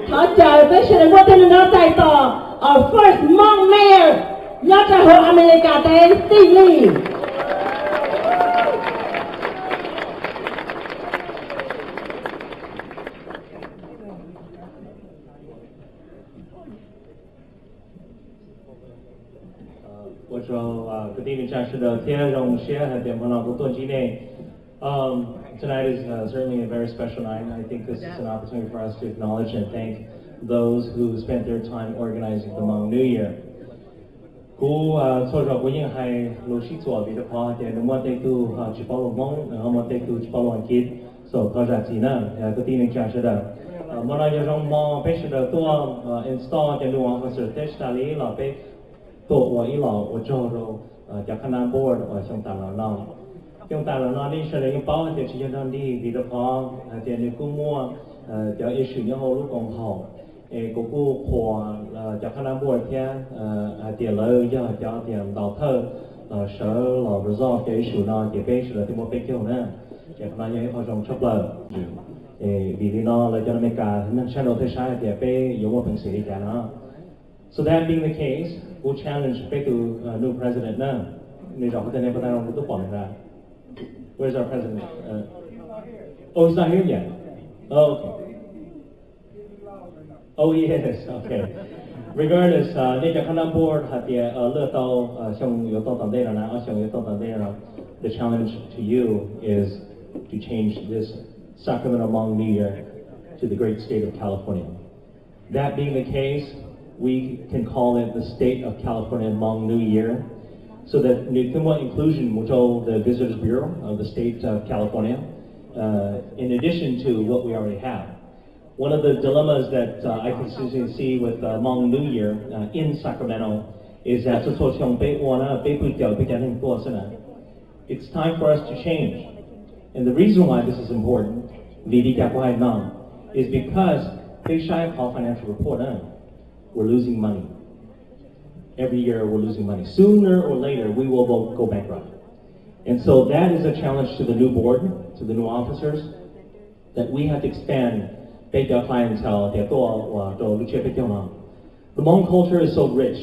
เขาจะไปเฉลิมว่าเป็นน้องใจต่อfirst Hmong mayor ยอดจากอเมริกาแต่ซีรี 我说各地的战士的天让些还点碰到不断之内。Tonight is certainly a very special night. I think this is an opportunity for us to acknowledge and thank those who spent their time organizing the Hmong New Year. กู说着我应还陆续做别的话，แต่我们对都去包罗蒙，然后我们对都去包罗安吉，所以他说技能，各地的战士的，我们要让我们是的多install 的路网或是 test 里老被多我一老我之后จากคณะ board ช่องต่างเราเนาะช่องต่างเราเนาะนี่เฉลยยังเป้าเดี๋ยวที่จะทำดีวิธีพอเดี๋ยวนี้กูมั่วเดี๋ยวอีสิ่งยังเอาลูกของเขากูขวจากคณะ board เที่ยเดี๋ยวเลยย่อเดี๋ยวเดี๋ยวเราเพิ่มเสือเราบริษัทเดี๋ยวอีสิ่งเนาะเดี๋ยวไปเสือที่มันไปเกี่ยวนะจากคณะยังให้เขาจงชอบเลยวิธีเนาะเราจะไม่การนั่นใช้เราที่ใช้เดี๋ยวไปยกว่าเป็นสิ่งที่กันเนาะ So that being the case, we'll challenge the new president now. Where's our president? Oh, he's not here yet. Oh, okay. Oh, he is. Okay. Regardless, the board the challenge to you is to change this Sacramento Hmong New Year to the great state of California. That being the case, we can call it the State of California Hmong New Year, so that inclusion the Visitors Bureau of the State of California, in addition to what we already have. One of the dilemmas that I consistently see with Hmong New Year in Sacramento is that it's time for us to change. And the reason why this is important is because they shy financial report we're losing money. Every year we're losing money. Sooner or later we will both go bankrupt. And so that is a challenge to the new board, to the new officers, that we have to expand the clientele. The Hmong culture is so rich.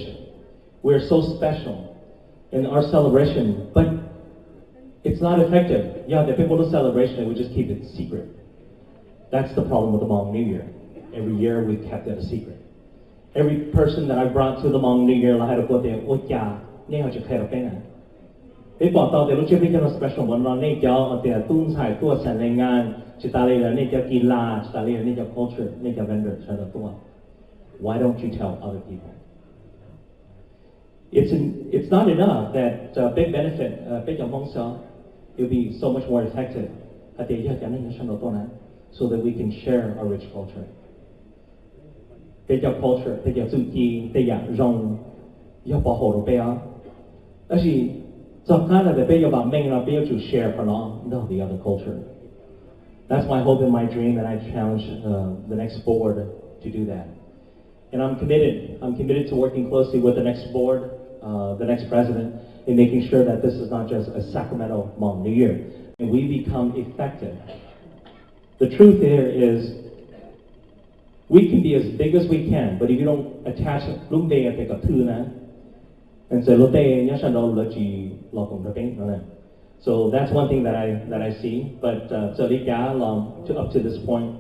We're so special in our celebration, but it's not effective. Yeah, the people do celebration, we just keep it secret. That's the problem with the Hmong New Year. Every year we've kept it a secret. Every person that I brought to the Hmong New Year, I had to go there. They brought out the special one. They got the culture, vendor. Why don't you tell other people? It's not enough that big benefit, big Hmong sell, it'll be so much more effective. So that we can share our rich culture. They got culture, they got zuki, they got zhong, you bảo hộ được bây Actually, so kind of the big about making up be able to share for the other culture. That's my hope and my dream, and I challenge the next board to do that. And I'm committed. I'm committed to working closely with the next board, the next president, in making sure that this is not just a Sacramento Hmong New Year, and we become effective. The truth here is, we can be as big as we can, but if you don't attach it, and say, so that's one thing that I see. But up to this point,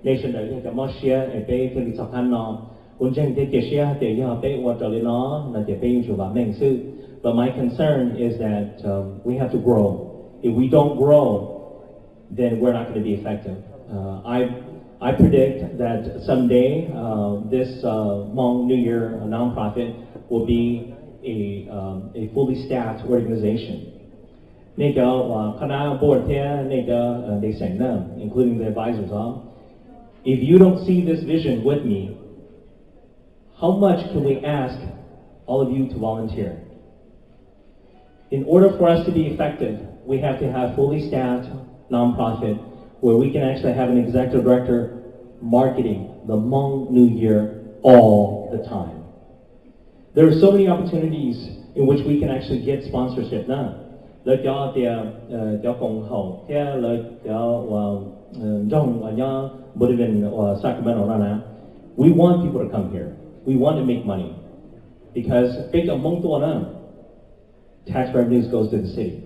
nation but my concern is that we have to grow. If we don't grow, then we're not going to be effective. I predict that someday this Hmong New Year nonprofit will be a fully staffed organization. Including the advisors. If you don't see this vision with me, how much can we ask all of you to volunteer? In order for us to be effective, we have to have fully staffed nonprofit where we can actually have an executive director marketing the Hmong New Year all the time. There are so many opportunities in which we can actually get sponsorship now. lỡ cho cho công hậu thế lỡ cho trong nhà Bolivian or Sacramento na we want people to come here. We want to make money because big among tax revenues goes to the city.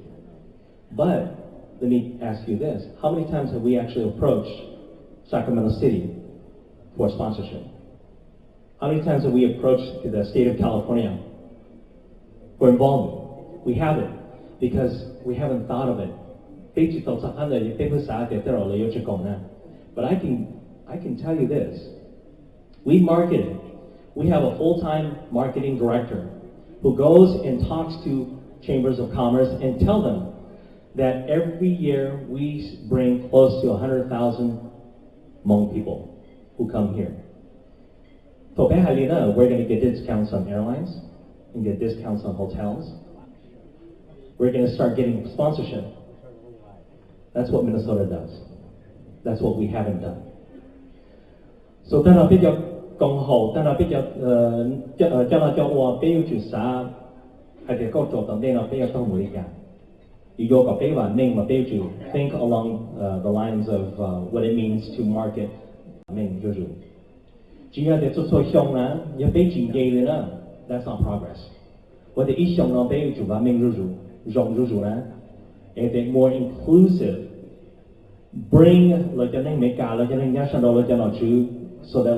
But let me ask you this: how many times have we actually approached Sacramento City for sponsorship? How many times have we approached the state of California for involvement? We haven't, because we haven't thought of it. But I can tell you this: we market it. We have a full-time marketing director who goes and talks to chambers of commerce and tell them that every year we bring close to 100,000 Hmong people who come here. We're going to get discounts on airlines and get discounts on hotels. We're going to start getting sponsorship. That's what Minnesota does. That's what we haven't done. So then I pick up Gong Ho, then I pick up you go think along the lines of what it means to market. That's not progress. What the more inclusive, bring so that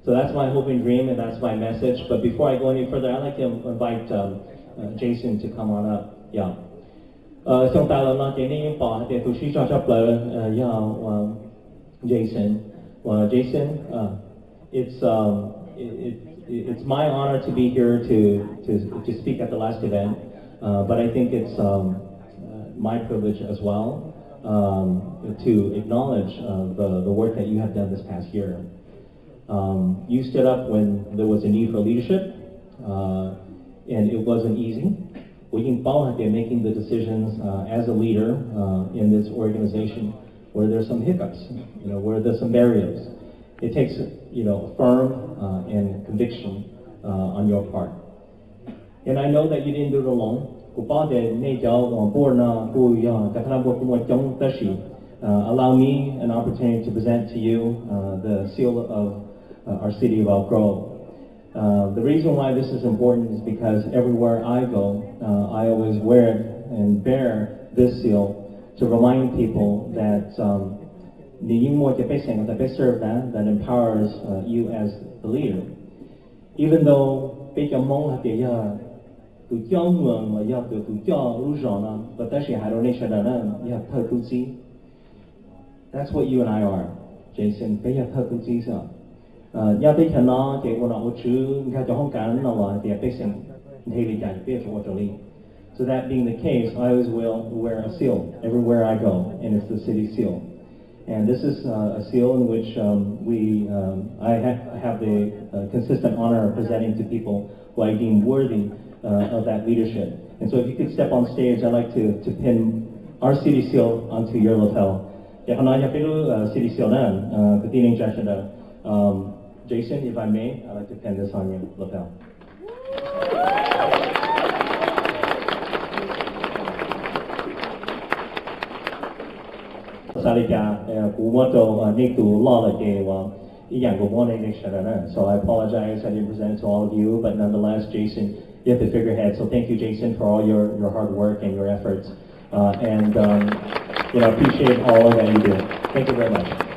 so that's my hope and dream, and that's my message. But before I go any further, I'd like to invite Jason to come on up. Yeah. Jason. Well, Jason, it's my honor to be here to speak at the last event, but I think it's my privilege as well to acknowledge the work that you have done this past year. You stood up when there was a need for leadership, and it wasn't easy. They're making the decisions as a leader in this organization where there's some hiccups, where there's some barriers. It takes, firm and conviction on your part. And I know that you didn't do it alone. Allow me an opportunity to present to you the seal of our city of Elk Grove. The reason why this is important is because everywhere I go, I always wear it and bear this seal to remind people that that empowers you as the leader. Even though that's what you and I are, Jason. So that being the case, I always will wear a seal everywhere I go, and it's the city seal. And this is a seal in which I have the consistent honor of presenting to people who I deem worthy of that leadership. And so if you could step on stage, I'd like to pin our city seal onto your lapel. City seal Jason, if I may, I'd like to pin this on your lapel. So I apologize I didn't present it to all of you, but nonetheless, Jason, you have the figurehead. So thank you, Jason, for all your hard work and your efforts, and appreciate all that you do. Thank you very much.